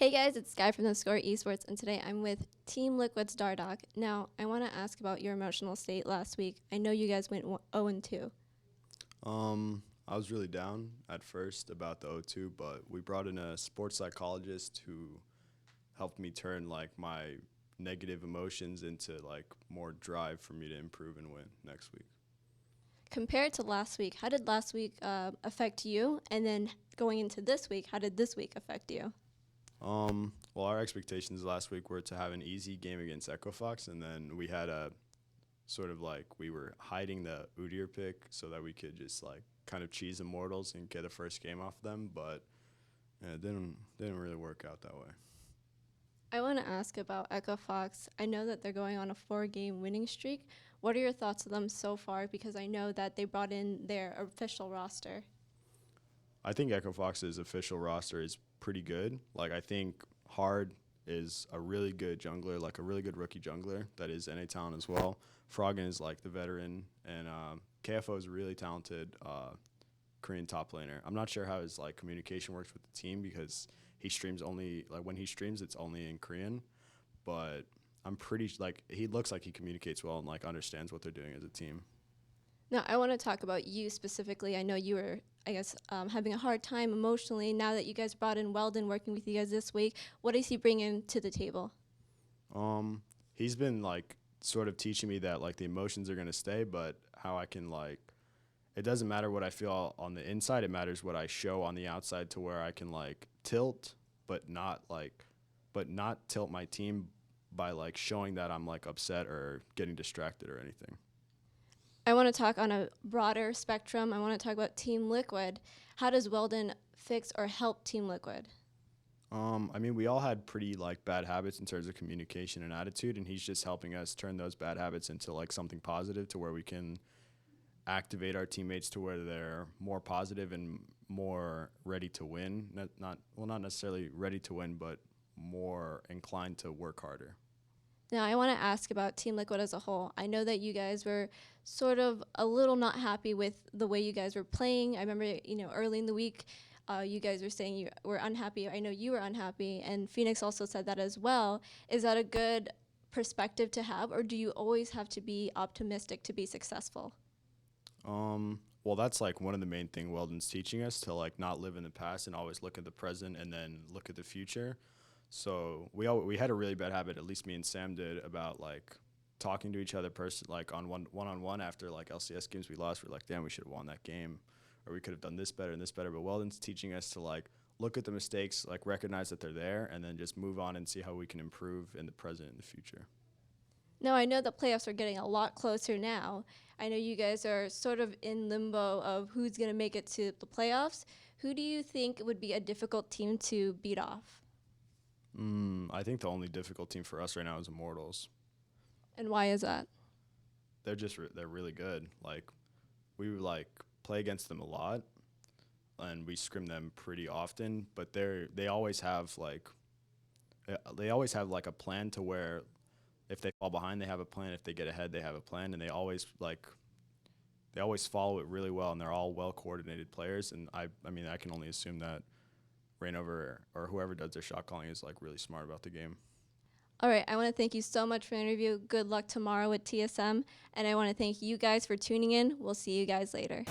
Hey guys, it's Sky from theScore eSports, and today I'm with Team Liquid's Dardoch. Now, I want to ask about your emotional state last week. I know you guys went 0-2. I was really down at first about the O2, but we brought in a sports psychologist who helped me turn like my negative emotions into like more drive for me to improve and win next week. Compared to last week, how did last week affect you? And then going into this week, how did this week affect you? Well, our expectations last week were to have an easy game against Equifox, and then we had a sort of like we were hiding the Udyr pick so that we could just like kind of cheese Immortals and get a first game off them, but it didn't really work out that way. I want to ask about Equifox. I know that they're going on a 4-game winning streak. What are your thoughts of them so far? Because I know that they brought in their official roster. I think Equifox's official roster is pretty good. Like, I think Hard is a really good jungler, like a really good rookie jungler that is NA talent as well. Froggen is like the veteran, and KFO is a really talented Korean top laner. I'm not sure how his like communication works with the team because he streams only like when he streams it's only in Korean, but I'm pretty like he looks like he communicates well and like understands what they're doing as a team. Now, I want to talk about you specifically. I know you were, having a hard time emotionally. Now that you guys brought in Weldon working with you guys this week, what does he bring in to the table? He's been like sort of teaching me that like the emotions are gonna stay, but how I can like it doesn't matter what I feel on the inside. It matters what I show on the outside to where I can like tilt, but not tilt my team by like showing that I'm like upset or getting distracted or anything. I want to talk on a broader spectrum. I want to talk about Team Liquid. How does Weldon fix or help Team Liquid? I mean, we all had pretty like bad habits in terms of communication and attitude, and he's just helping us turn those bad habits into like something positive to where we can activate our teammates to where they're more positive and more ready to win. Not necessarily ready to win, but more inclined to work harder. Now, I want to ask about Team Liquid as a whole. I know that you guys were sort of a little not happy with the way you guys were playing. I remember, early in the week, you guys were saying you were unhappy. I know you were unhappy, and Phoenix also said that as well. Is that a good perspective to have, or do you always have to be optimistic to be successful? Well, that's like one of the main things Weldon's teaching us to like not live in the past and always look at the present and then look at the future. So we had a really bad habit, at least me and Sam did, about like talking to each other like on one-on-one after like LCS games we lost. We're like, damn, we should have won that game, or we could have done this better and this better. But Weldon's teaching us to like look at the mistakes, like recognize that they're there, and then just move on and see how we can improve in the present and the future. Now, I know the playoffs are getting a lot closer now. I know you guys are sort of in limbo of who's going to make it to the playoffs. Who do you think would be a difficult team to beat off? I think the only difficult team for us right now is Immortals. And why is that? They're really good. Like we like play against them a lot, and we scrim them pretty often. But they always have like a plan to where if they fall behind, they have a plan. If they get ahead, they have a plan, and they always follow it really well. And they're all well coordinated players. And I mean I can only assume that Rainover or whoever does their shot calling is like really smart about the game. All right, I want to thank you so much for the interview. Good luck tomorrow with TSM, and I want to thank you guys for tuning in. We'll see you guys later.